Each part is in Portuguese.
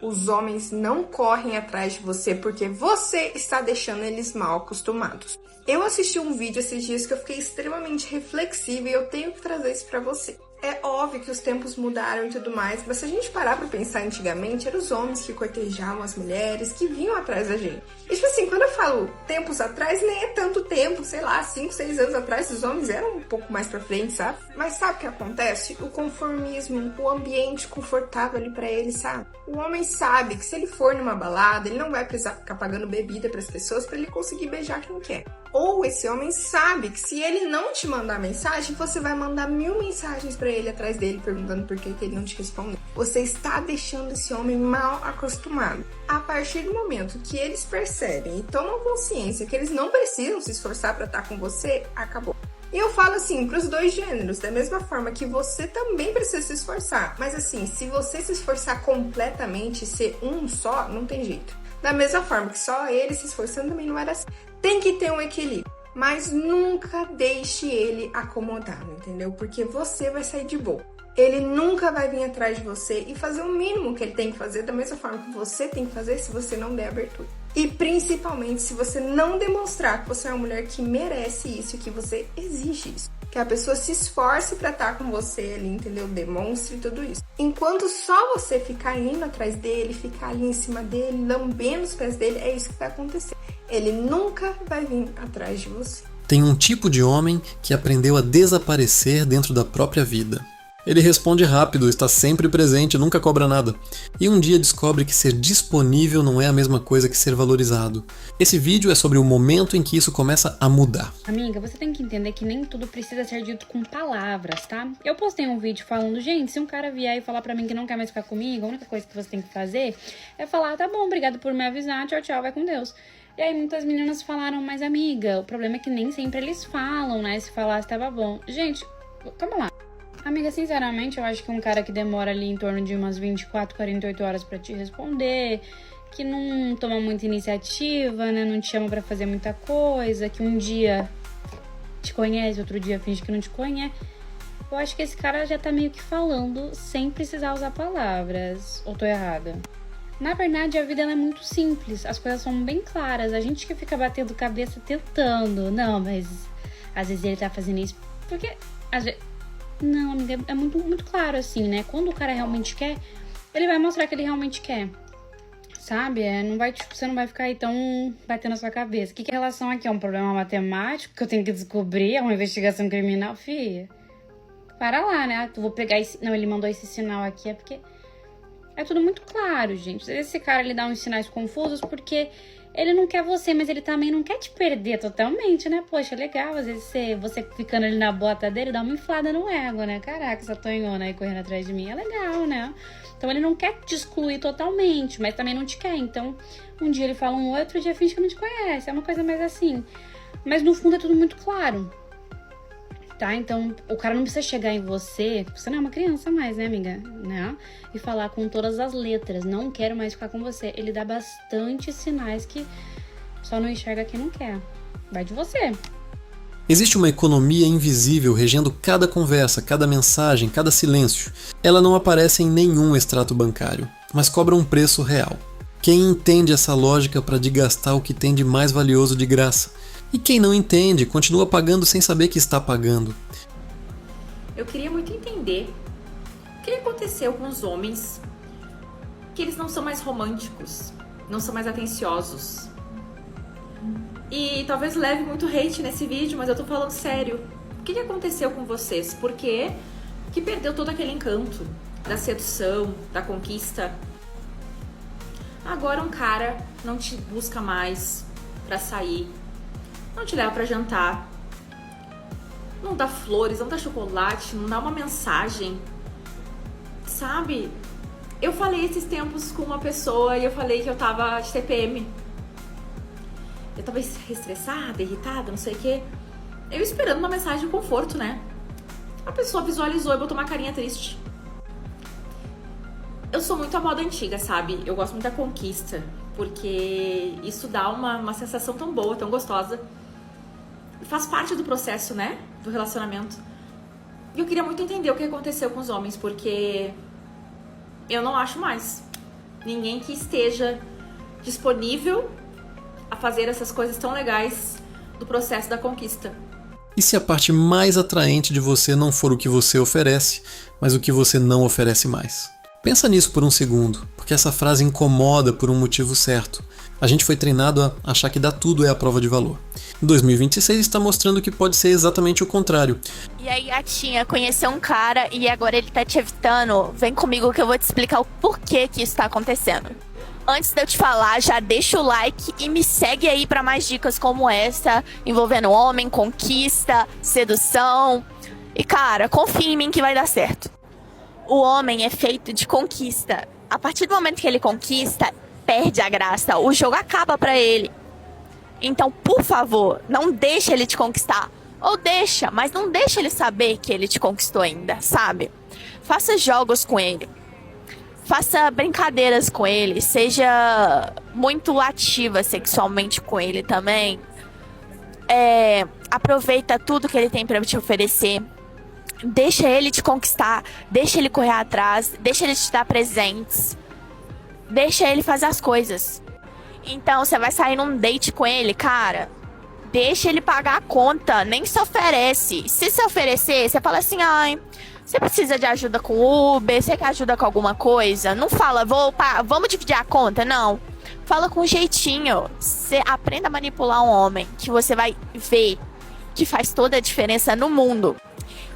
Os homens não correm atrás de você porque você está deixando eles mal acostumados. Eu assisti um vídeo esses dias que eu fiquei extremamente reflexiva e eu tenho que trazer isso pra você. É óbvio que os tempos mudaram e tudo mais, mas se a gente parar pra pensar antigamente, eram os homens que cortejavam as mulheres, que vinham atrás da gente. E tipo assim, quando eu falo tempos atrás, nem é tanto tempo, sei lá, 5, 6 anos atrás, os homens eram um pouco mais pra frente, sabe? Mas sabe o que acontece? O conformismo, o ambiente confortável ali pra ele, sabe? O homem sabe que se ele for numa balada, ele não vai precisar ficar pagando bebida pras pessoas pra ele conseguir beijar quem quer. Ou esse homem sabe que se ele não te mandar mensagem, você vai mandar 1000 mensagens pra ele atrás dele, perguntando por que ele não te respondeu. Você está deixando esse homem mal acostumado. A partir do momento que eles percebem e tomam consciência que eles não precisam se esforçar pra estar com você, acabou. E eu falo assim pros dois gêneros, da mesma forma que você também precisa se esforçar. Mas assim, se você se esforçar completamente e ser um só, não tem jeito. Da mesma forma que só ele se esforçando também não era assim. Tem que ter um equilíbrio, mas nunca deixe ele acomodado, entendeu? Porque você vai sair de boa. Ele nunca vai vir atrás de você e fazer o mínimo que ele tem que fazer, da mesma forma que você tem que fazer se você não der abertura. E principalmente se você não demonstrar que você é uma mulher que merece isso e que você exige isso. Que a pessoa se esforce pra estar com você ali, entendeu? Demonstre tudo isso. Enquanto só você ficar indo atrás dele, ficar ali em cima dele, lambendo os pés dele, é isso que vai acontecer. Ele nunca vai vir atrás de você. Tem um tipo de homem que aprendeu a desaparecer dentro da própria vida. Ele responde rápido, está sempre presente, nunca cobra nada. E um dia descobre que ser disponível não é a mesma coisa que ser valorizado. Esse vídeo é sobre o momento em que isso começa a mudar. Amiga, você tem que entender que nem tudo precisa ser dito com palavras, tá? Eu postei um vídeo falando, gente, se um cara vier e falar pra mim que não quer mais ficar comigo, a única coisa que você tem que fazer é falar, tá bom, obrigado por me avisar, tchau, tchau, vai com Deus. E aí muitas meninas falaram, mas amiga, o problema é que nem sempre eles falam, né? Se falasse tava bom. Gente, calma lá. Amiga, sinceramente, eu acho que um cara que demora ali em torno de umas 24, 48 horas pra te responder, que não toma muita iniciativa, né? Não te chama pra fazer muita coisa, que um dia te conhece, outro dia finge que não te conhece. Eu acho que esse cara já tá meio que falando sem precisar usar palavras. Ou tô errada? Na verdade, a vida ela é muito simples, as coisas são bem claras. A gente que fica batendo cabeça tentando. Não, mas às vezes ele tá fazendo isso porque... às vezes... Não, amiga, é muito, muito claro assim, né? Quando o cara realmente quer, ele vai mostrar que ele realmente quer. Sabe? Não vai, tipo, você não vai ficar aí tão batendo na sua cabeça. O que a relação aqui? É um problema matemático que eu tenho que descobrir? É uma investigação criminal? Fia, para lá, né? Eu vou pegar esse... Não, ele mandou esse sinal aqui, é porque... É tudo muito claro, gente. Esse cara, ele dá uns sinais confusos porque ele não quer você, mas ele também não quer te perder totalmente, né? Poxa, legal. Às vezes você ficando ali na bota dele, dá uma inflada no ego, né? Caraca, essa tonhona aí correndo atrás de mim é legal, né? Então ele não quer te excluir totalmente, mas também não te quer. Então, um dia ele fala um oi, outro dia finge que não te conhece. É uma coisa mais assim. Mas no fundo é tudo muito claro. Tá? Então, o cara não precisa chegar em você não é uma criança mais, né, amiga? Né? E falar com todas as letras, não quero mais ficar com você. Ele dá bastante sinais que só não enxerga quem não quer. Vai de você. Existe uma economia invisível regendo cada conversa, cada mensagem, cada silêncio. Ela não aparece em nenhum extrato bancário, mas cobra um preço real. Quem entende essa lógica para de gastar o que tem de mais valioso de graça? E quem não entende, continua pagando sem saber que está pagando. Eu queria muito entender o que aconteceu com os homens, que eles não são mais românticos, não são mais atenciosos. E talvez leve muito hate nesse vídeo, mas eu tô falando sério. O que aconteceu com vocês? Por que perdeu todo aquele encanto da sedução, da conquista? Agora um cara não te busca mais pra sair, não te leva pra jantar, não dá flores, não dá chocolate, não dá uma mensagem, sabe? Eu falei esses tempos com uma pessoa e eu falei que eu tava de TPM. Eu tava estressada, irritada, não sei o quê. Eu esperando uma mensagem de conforto, né? A pessoa visualizou e botou uma carinha triste. Eu sou muito a moda antiga, sabe? Eu gosto muito da conquista, porque isso dá uma sensação tão boa, tão gostosa. Faz parte do processo, né? Do relacionamento. E eu queria muito entender o que aconteceu com os homens, porque eu não acho mais. Ninguém que esteja disponível a fazer essas coisas tão legais do processo da conquista. E se a parte mais atraente de você não for o que você oferece, mas o que você não oferece mais? Pensa nisso por um segundo, porque essa frase incomoda por um motivo certo. A gente foi treinado a achar que dar tudo é a prova de valor. 2026 está mostrando que pode ser exatamente o contrário. E aí, gatinha, conheceu um cara e agora ele tá te evitando? Vem comigo que eu vou te explicar o porquê que isso tá acontecendo. Antes de eu te falar, já deixa o like e me segue aí para mais dicas como essa, envolvendo homem, conquista, sedução. E cara, confia em mim que vai dar certo. O homem é feito de conquista. A partir do momento que ele conquista, perde a graça. O jogo acaba pra ele. Então, por favor, não deixa ele te conquistar. Ou deixa, mas não deixa ele saber que ele te conquistou ainda, sabe? Faça jogos com ele. Faça brincadeiras com ele. Seja muito ativa sexualmente com ele também. Aproveita tudo que ele tem pra te oferecer. Deixa ele te conquistar. Deixa ele correr atrás. Deixa ele te dar presentes. Deixa ele fazer as coisas. Então, você vai sair num date com ele, cara. Deixa ele pagar a conta. Nem se oferece. Se oferecer, você fala assim, ai, você precisa de ajuda com o Uber? Você quer ajuda com alguma coisa? Não fala, vamos dividir a conta, não. Fala com jeitinho. Você aprenda a manipular um homem, que você vai ver que faz toda a diferença no mundo.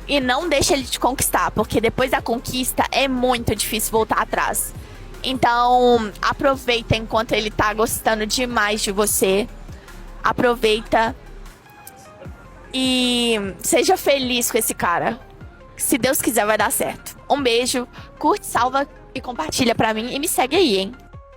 E não deixa ele te conquistar, porque depois da conquista é muito difícil voltar atrás. Então, aproveita enquanto ele tá gostando demais de você. Aproveita e seja feliz com esse cara. Se Deus quiser, vai dar certo. Um beijo, curte, salva e compartilha pra mim e me segue aí, hein?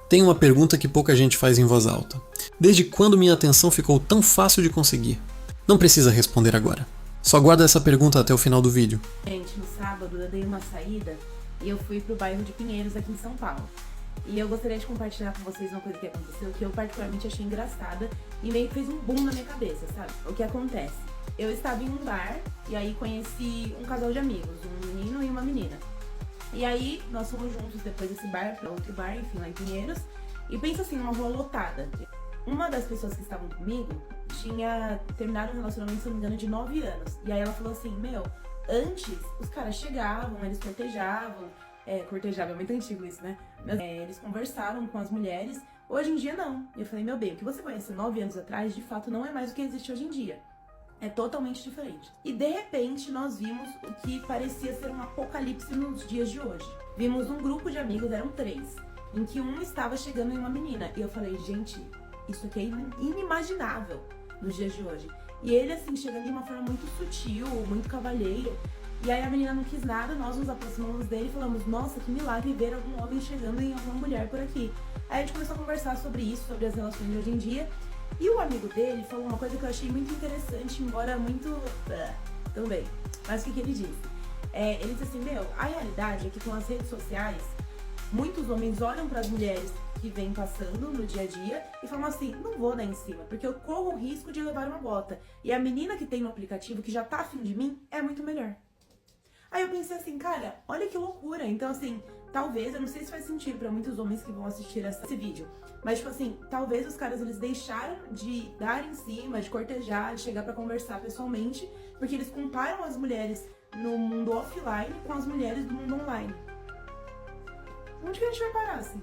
Tem uma pergunta que pouca gente faz em voz alta. Desde quando minha atenção ficou tão fácil de conseguir? Não precisa responder agora. Só guarda essa pergunta até o final do vídeo. Gente, no sábado eu dei uma saída e eu fui pro bairro de Pinheiros, aqui em São Paulo. E eu gostaria de compartilhar com vocês uma coisa que aconteceu, que eu particularmente achei engraçada e meio que fez um boom na minha cabeça, sabe? O que acontece? Eu estava em um bar e aí conheci um casal de amigos, um menino e uma menina. E aí nós fomos juntos depois desse bar pra outro bar, enfim, lá em Pinheiros. E pensa assim, uma rua lotada. Uma das pessoas que estavam comigo tinha terminado um relacionamento, se não me engano, de 9 anos. E aí ela falou assim, antes os caras chegavam, eles cortejavam. Cortejavam, é muito antigo isso, né? Eles conversavam com as mulheres. Hoje em dia, não. E eu falei, meu bem, o que você conheceu 9 anos atrás, de fato, não é mais o que existe hoje em dia. É totalmente diferente. E, de repente, nós vimos o que parecia ser um apocalipse nos dias de hoje. Vimos um grupo de amigos, eram 3, em que um estava chegando em uma menina. E eu falei, gente, isso aqui é inimaginável nos dias de hoje. E ele, assim, chegando de uma forma muito sutil, muito cavalheiro. E aí a menina não quis nada, nós nos aproximamos dele e falamos, nossa, que milagre ver algum homem chegando em alguma mulher por aqui. Aí a gente começou a conversar sobre isso, sobre as relações de hoje em dia. E o amigo dele falou uma coisa que eu achei muito interessante, embora muito... também. Mas o que ele disse? Ele disse assim, a realidade é que com as redes sociais, muitos homens olham para as mulheres que vêm passando no dia a dia e falam assim, não vou dar em cima, porque eu corro o risco de levar uma bota. E a menina que tem no aplicativo, que já tá afim de mim, é muito melhor. Aí eu pensei assim, cara, olha que loucura. Então assim, talvez, eu não sei se faz sentido pra muitos homens que vão assistir esse vídeo, mas tipo assim, talvez os caras, eles deixaram de dar em cima, de cortejar, de chegar pra conversar pessoalmente, porque eles comparam as mulheres no mundo offline com as mulheres do mundo online. Onde que a gente vai parar assim?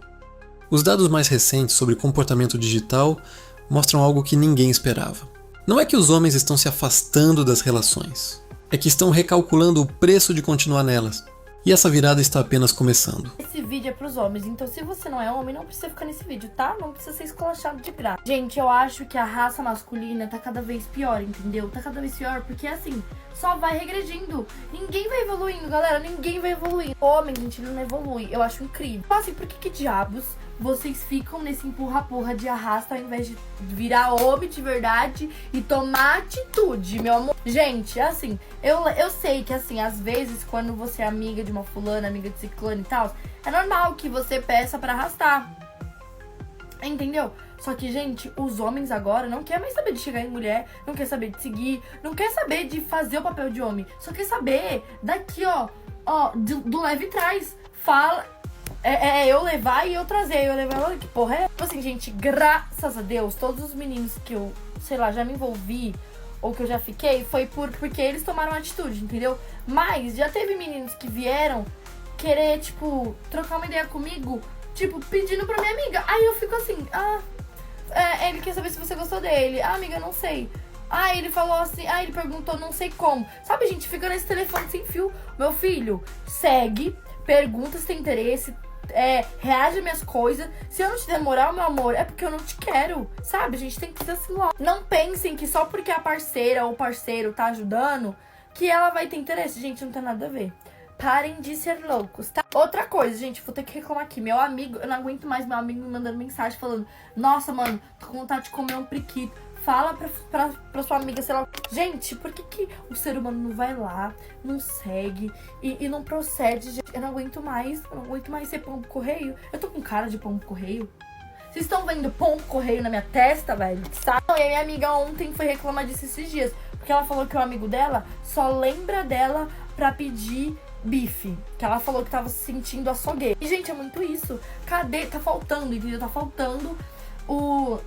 Os dados mais recentes sobre comportamento digital mostram algo que ninguém esperava. Não é que os homens estão se afastando das relações, é que estão recalculando o preço de continuar nelas. E essa virada está apenas começando. Esse vídeo é pros homens, então se você não é homem, não precisa ficar nesse vídeo, tá? Não precisa ser esculachado de graça. Gente, eu acho que a raça masculina tá cada vez pior, entendeu? Tá cada vez pior, porque assim, só vai regredindo. Ninguém vai evoluindo, galera, ninguém vai evoluindo. Homem, gente, ele não evolui, eu acho incrível. Então assim, por que diabos vocês ficam nesse empurra-porra de arrasta ao invés de virar homem de verdade e tomar atitude, meu amor? Gente, assim, eu sei que, assim, às vezes, quando você é amiga de uma fulana, amiga de ciclano e tal, é normal que você peça pra arrastar. Entendeu? Só que, gente, os homens agora não querem mais saber de chegar em mulher, não quer saber de seguir, não quer saber de fazer o papel de homem. Só quer saber daqui, ó, do leve trás. Fala... eu levar e eu trazer. Eu levar, olha que porra é. Tipo assim, gente, graças a Deus, todos os meninos que eu, sei lá, já me envolvi ou que eu já fiquei, foi porque eles tomaram atitude, entendeu? Mas já teve meninos que vieram querer, tipo, trocar uma ideia comigo, tipo, pedindo pra minha amiga. Aí eu fico assim, ele quer saber se você gostou dele. Amiga, não sei. Ele falou assim, ele perguntou não sei como. Sabe, a gente fica nesse telefone sem fio. Meu filho, segue, pergunta se tem interesse, reage às minhas coisas. Se eu não te der moral, meu amor, é porque eu não te quero. Sabe, a gente tem que ser assim logo. Não pensem que só porque a parceira ou o parceiro tá ajudando, que ela vai ter interesse. Gente, não tem nada a ver. Parem de ser loucos, tá? Outra coisa, gente, vou ter que reclamar aqui. Meu amigo, eu não aguento mais meu amigo me mandando mensagem falando: nossa, mano, tô com vontade de comer um priquito. Fala pra sua amiga, sei lá. Gente, por que o ser humano não vai lá, não segue e não procede? Gente, eu não aguento mais ser pombo correio. Eu tô com cara de pombo correio. Vocês estão vendo pombo correio na minha testa, velho? Sabe? E a minha amiga ontem foi reclamar disso esses dias. Porque ela falou que o amigo dela só lembra dela pra pedir bife. Que ela falou que tava se sentindo açougueira. E, gente, é muito isso. Cadê? Tá faltando, entendeu? Tá faltando o...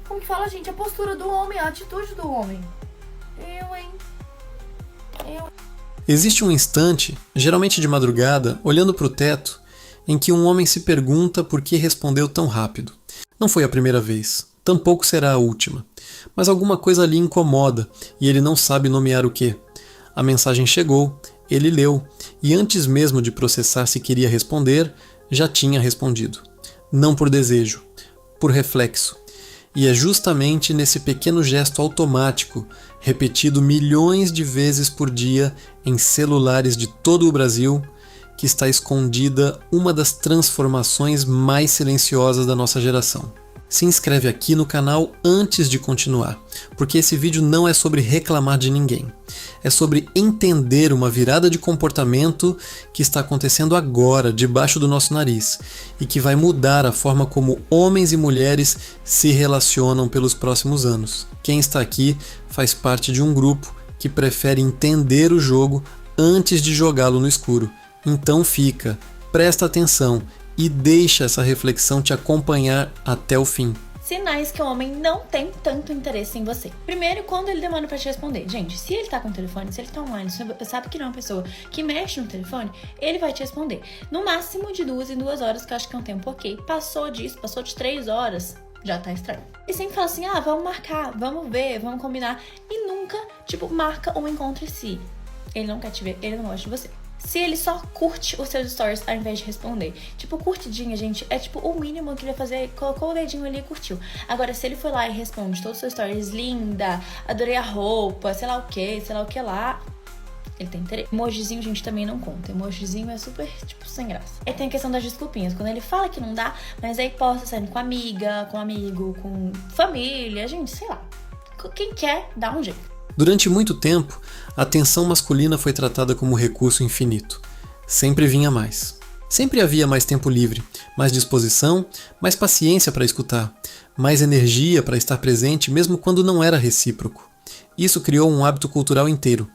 Como que fala, gente? A postura do homem, a atitude do homem. Existe um instante, geralmente de madrugada, olhando para o teto, em que um homem se pergunta por que respondeu tão rápido. Não foi a primeira vez, tampouco será a última. Mas alguma coisa ali incomoda e ele não sabe nomear o quê. A mensagem chegou, ele leu e antes mesmo de processar se queria responder, já tinha respondido. Não por desejo, por reflexo. E é justamente nesse pequeno gesto automático, repetido milhões de vezes por dia em celulares de todo o Brasil, que está escondida uma das transformações mais silenciosas da nossa geração. Se inscreve aqui no canal antes de continuar, porque esse vídeo não é sobre reclamar de ninguém. É sobre entender uma virada de comportamento que está acontecendo agora, debaixo do nosso nariz, e que vai mudar a forma como homens e mulheres se relacionam pelos próximos anos. Quem está aqui faz parte de um grupo que prefere entender o jogo antes de jogá-lo no escuro. Então presta atenção e deixa essa reflexão te acompanhar até o fim. Sinais que o homem não tem tanto interesse em você. Primeiro, quando ele demora pra te responder. Gente, se ele tá com o telefone, se ele tá online, sabe que não é uma pessoa que mexe no telefone, ele vai te responder. No máximo de 2 em 2 horas, que eu acho que é um tempo ok. Passou disso, passou de 3 horas, já tá estranho. E sempre fala assim, vamos marcar, vamos ver, vamos combinar. E nunca, marca um encontro em si. Ele não quer te ver, ele não gosta de você. Se ele só curte os seus stories ao invés de responder. Curtidinha, gente, é o mínimo que ele vai fazer. Colocou o dedinho ali e curtiu. Agora, se ele for lá e responde todos os seus stories, linda, adorei a roupa, sei lá o que lá, ele tem interesse. Emojizinho, gente, também não conta. Emojizinho é super, sem graça. Aí tem a questão das desculpinhas. Quando ele fala que não dá, mas aí posta saindo com amiga, com amigo, com família, gente, sei lá. Quem quer, dá um jeito. Durante muito tempo, a atenção masculina foi tratada como recurso infinito. Sempre vinha mais. Sempre havia mais tempo livre, mais disposição, mais paciência para escutar, mais energia para estar presente mesmo quando não era recíproco. Isso criou um hábito cultural inteiro.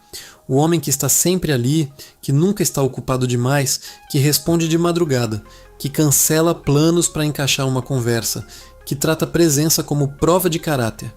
O homem que está sempre ali, que nunca está ocupado demais, que responde de madrugada, que cancela planos para encaixar uma conversa, que trata a presença como prova de caráter.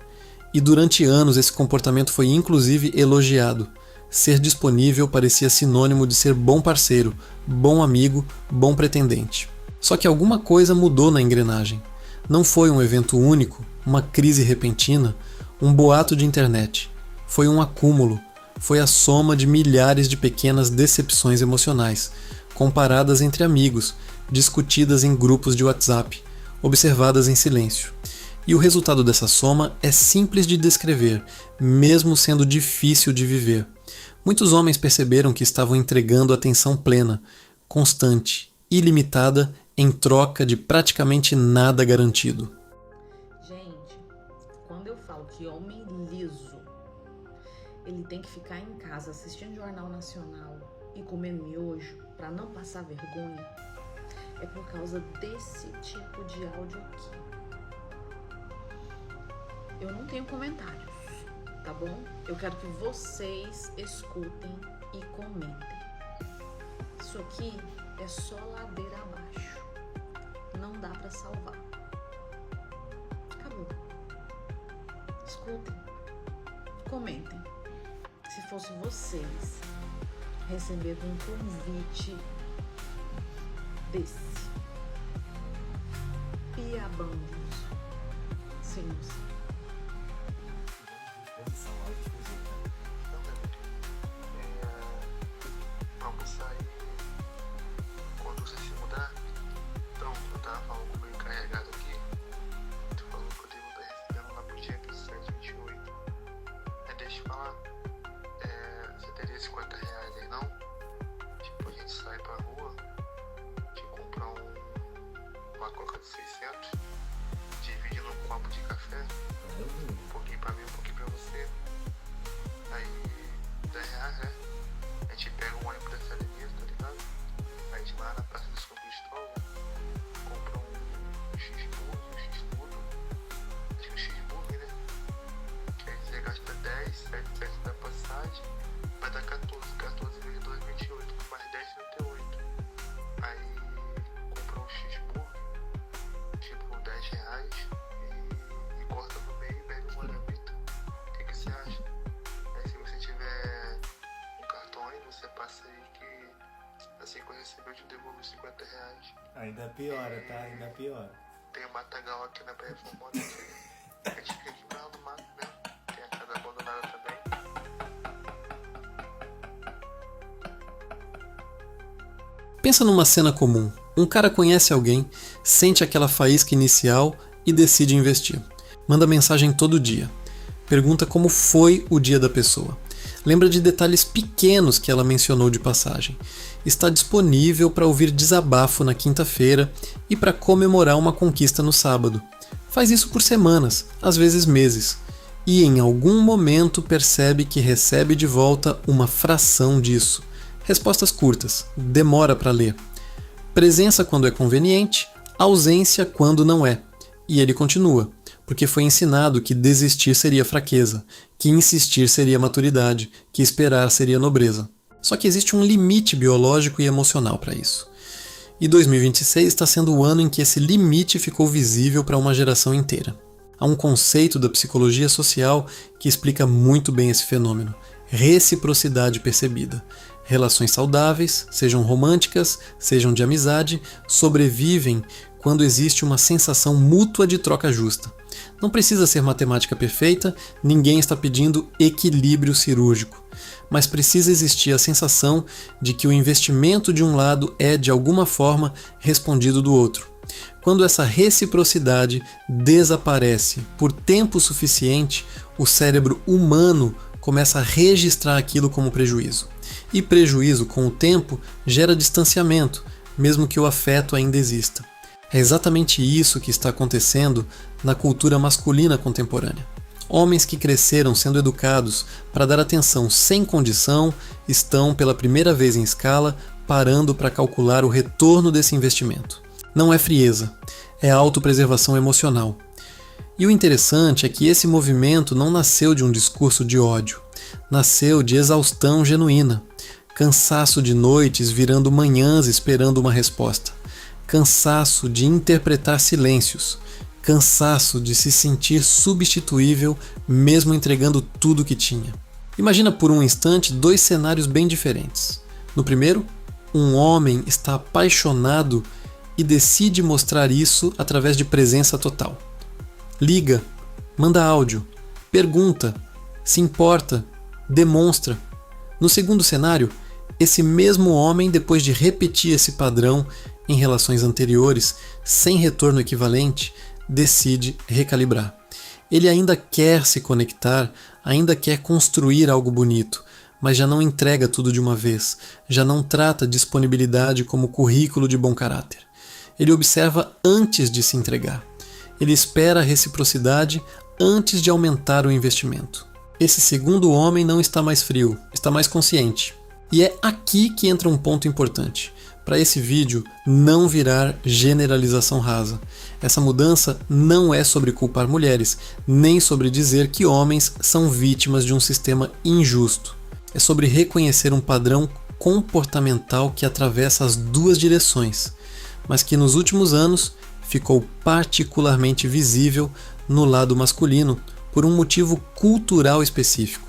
E durante anos esse comportamento foi inclusive elogiado. Ser disponível parecia sinônimo de ser bom parceiro, bom amigo, bom pretendente. Só que alguma coisa mudou na engrenagem. Não foi um evento único, uma crise repentina, um boato de internet. Foi um acúmulo, foi a soma de milhares de pequenas decepções emocionais, comparadas entre amigos, discutidas em grupos de WhatsApp, observadas em silêncio. E o resultado dessa soma é simples de descrever, mesmo sendo difícil de viver. Muitos homens perceberam que estavam entregando atenção plena, constante, ilimitada, em troca de praticamente nada garantido. Gente, quando eu falo que homem liso, ele tem que ficar em casa assistindo Jornal Nacional e comer miojo para não passar vergonha, é por causa desse tipo de áudio aqui. Eu não tenho comentários, tá bom? Eu quero que vocês escutem e comentem. Isso aqui é só ladeira abaixo. Não dá pra salvar. Acabou. Escutem, comentem. Se fosse vocês recebendo um convite desse, piabando-nos sem noção. Vamos sair quando você se mudar. Então, eu tava falando com o meu encarregado aqui. Tu falou que eu devo estar recebendo lá pro dia 27, 28. Deixa eu te falar. Você teria R$50 aí, não? Tipo, a gente sai pra rua, te comprar uma coca de 600, divide num copo de café, um pouquinho pra mim, um pouquinho pra você. Aí, R$10, né? A gente pega um ônibus dessa linha, tá ligado? A gente vai lá na Praça do São Cristóvão, compra um cheeseburger, acho que um cheeseburger, né? Que aí você gasta 10, 7 da passagem, vai dar 14 vezes 2, 28, mais 10, 38. Aí compra um cheeseburger, tipo R$10, e corta no meio e bebe um moranguito. O que você acha? Aí se você tiver um cartão aí, você passa aí que assim que eu receber eu te devolvo os R$50. Ainda piora, tá? Ainda piora. Tem um matagal aqui na Praia Formosa. A gente fica aqui no meio do mato, né? Tem a casa abandonada também. Pensa numa cena comum. Um cara conhece alguém, sente aquela faísca inicial e decide investir. Manda mensagem todo dia. Pergunta como foi o dia da pessoa. Lembra de detalhes pequenos que ela mencionou de passagem. Está disponível para ouvir desabafo na quinta-feira e para comemorar uma conquista no sábado. Faz isso por semanas, às vezes meses. E em algum momento percebe que recebe de volta uma fração disso. Respostas curtas, demora para ler. Presença quando é conveniente, ausência quando não é. E ele continua, porque foi ensinado que desistir seria fraqueza, que insistir seria maturidade, que esperar seria nobreza. Só que existe um limite biológico e emocional para isso. E 2026 está sendo o ano em que esse limite ficou visível para uma geração inteira. Há um conceito da psicologia social que explica muito bem esse fenômeno: reciprocidade percebida. Relações saudáveis, sejam românticas, sejam de amizade, sobrevivem quando existe uma sensação mútua de troca justa. Não precisa ser matemática perfeita, ninguém está pedindo equilíbrio cirúrgico, mas precisa existir a sensação de que o investimento de um lado é, de alguma forma, respondido do outro. Quando essa reciprocidade desaparece por tempo suficiente, o cérebro humano começa a registrar aquilo como prejuízo. E prejuízo, com o tempo, gera distanciamento, mesmo que o afeto ainda exista. É exatamente isso que está acontecendo na cultura masculina contemporânea. Homens que cresceram sendo educados para dar atenção sem condição estão, pela primeira vez em escala, parando para calcular o retorno desse investimento. Não é frieza, é autopreservação emocional. E o interessante é que esse movimento não nasceu de um discurso de ódio, nasceu de exaustão genuína. Cansaço de noites virando manhãs esperando uma resposta. Cansaço de interpretar silêncios. Cansaço de se sentir substituível mesmo entregando tudo o que tinha. Imagina por um instante dois cenários bem diferentes. No primeiro, um homem está apaixonado e decide mostrar isso através de presença total. Liga, manda áudio, pergunta, se importa, demonstra. No segundo cenário, esse mesmo homem, depois de repetir esse padrão em relações anteriores, sem retorno equivalente, decide recalibrar. Ele ainda quer se conectar, ainda quer construir algo bonito, mas já não entrega tudo de uma vez, já não trata disponibilidade como currículo de bom caráter. Ele observa antes de se entregar. Ele espera a reciprocidade antes de aumentar o investimento. Esse segundo homem não está mais frio, está mais consciente. E é aqui que entra um ponto importante. Para esse vídeo não virar generalização rasa. Essa mudança não é sobre culpar mulheres, nem sobre dizer que homens são vítimas de um sistema injusto. É sobre reconhecer um padrão comportamental que atravessa as duas direções, mas que nos últimos anos ficou particularmente visível no lado masculino por um motivo cultural específico.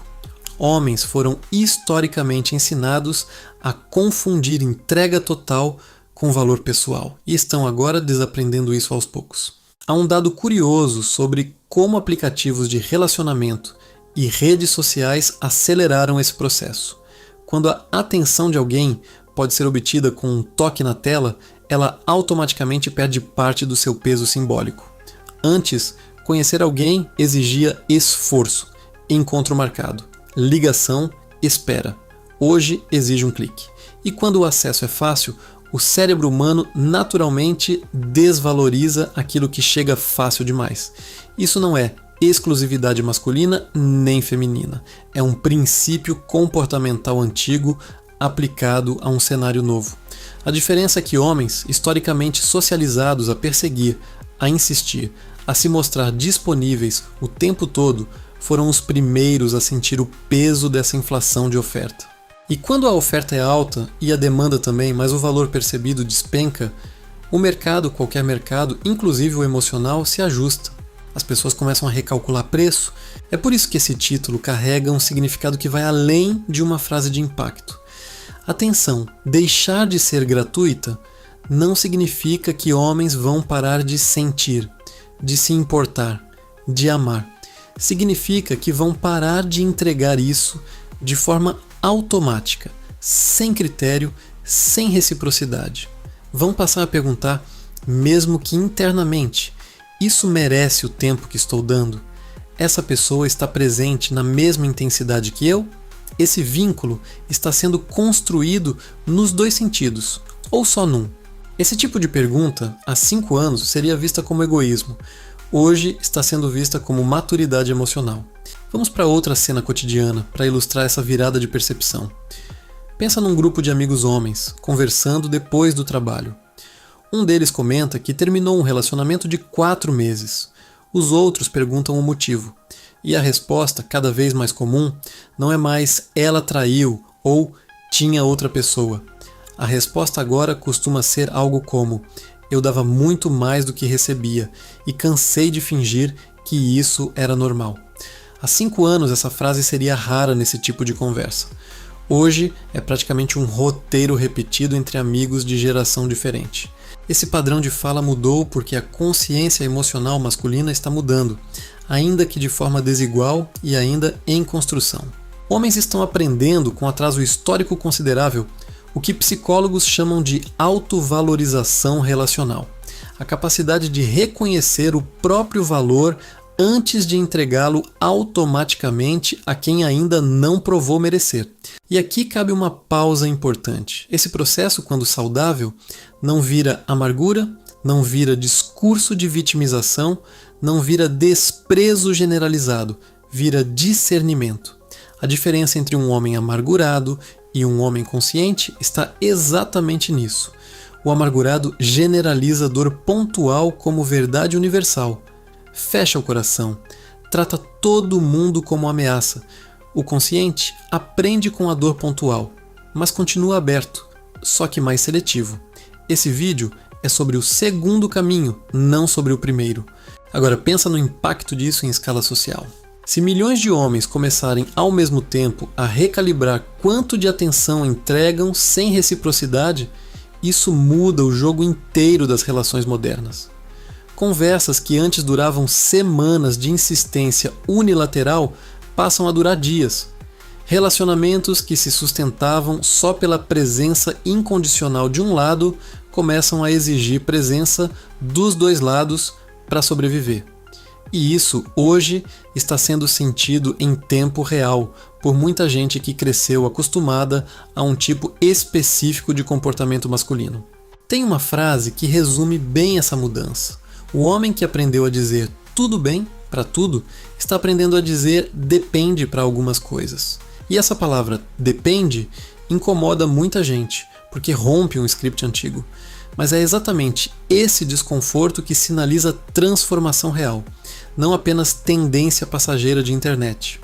Homens foram historicamente ensinados a confundir entrega total com valor pessoal e estão agora desaprendendo isso aos poucos. Há um dado curioso sobre como aplicativos de relacionamento e redes sociais aceleraram esse processo. Quando a atenção de alguém pode ser obtida com um toque na tela, ela automaticamente perde parte do seu peso simbólico. Antes, conhecer alguém exigia esforço, encontro marcado, ligação, espera. Hoje exige um clique. E quando o acesso é fácil, o cérebro humano naturalmente desvaloriza aquilo que chega fácil demais. Isso não é exclusividade masculina nem feminina. É um princípio comportamental antigo aplicado a um cenário novo. A diferença é que homens, historicamente socializados a perseguir, a insistir, a se mostrar disponíveis o tempo todo, foram os primeiros a sentir o peso dessa inflação de oferta. E quando a oferta é alta e a demanda também, mas o valor percebido despenca, o mercado, qualquer mercado, inclusive o emocional, se ajusta. As pessoas começam a recalcular preço. É por isso que esse título carrega um significado que vai além de uma frase de impacto. Atenção, deixar de ser gratuita não significa que homens vão parar de sentir, de se importar, de amar. Significa que vão parar de entregar isso de forma automática, sem critério, sem reciprocidade. Vão passar a perguntar, mesmo que internamente, isso merece o tempo que estou dando? Essa pessoa está presente na mesma intensidade que eu? Esse vínculo está sendo construído nos dois sentidos, ou só num? Esse tipo de pergunta, há 5 anos, seria vista como egoísmo. Hoje está sendo vista como maturidade emocional. Vamos para outra cena cotidiana para ilustrar essa virada de percepção. Pensa num grupo de amigos homens, conversando depois do trabalho. Um deles comenta que terminou um relacionamento de 4 meses. Os outros perguntam o motivo. E a resposta, cada vez mais comum, não é mais ela traiu ou tinha outra pessoa. A resposta agora costuma ser algo como eu dava muito mais do que recebia e cansei de fingir que isso era normal. Há 5 anos essa frase seria rara nesse tipo de conversa. Hoje é praticamente um roteiro repetido entre amigos de geração diferente. Esse padrão de fala mudou porque a consciência emocional masculina está mudando, ainda que de forma desigual e ainda em construção. Homens estão aprendendo, com atraso histórico considerável, o que psicólogos chamam de autovalorização relacional, a capacidade de reconhecer o próprio valor antes de entregá-lo automaticamente a quem ainda não provou merecer. E aqui cabe uma pausa importante. Esse processo, quando saudável, não vira amargura, não vira discurso de vitimização, não vira desprezo generalizado, vira discernimento. A diferença entre um homem amargurado e um homem consciente está exatamente nisso. O amargurado generaliza dor pontual como verdade universal. Fecha o coração, trata todo mundo como ameaça. O consciente aprende com a dor pontual, mas continua aberto, só que mais seletivo. Esse vídeo é sobre o segundo caminho, não sobre o primeiro. Agora pensa no impacto disso em escala social. Se milhões de homens começarem ao mesmo tempo a recalibrar quanto de atenção entregam sem reciprocidade, isso muda o jogo inteiro das relações modernas. Conversas que antes duravam semanas de insistência unilateral passam a durar dias. Relacionamentos que se sustentavam só pela presença incondicional de um lado começam a exigir presença dos dois lados para sobreviver. E isso, hoje, está sendo sentido em tempo real por muita gente que cresceu acostumada a um tipo específico de comportamento masculino. Tem uma frase que resume bem essa mudança. O homem que aprendeu a dizer tudo bem para tudo está aprendendo a dizer depende para algumas coisas. E essa palavra depende incomoda muita gente, porque rompe um script antigo. Mas é exatamente esse desconforto que sinaliza transformação real, não apenas tendência passageira de internet.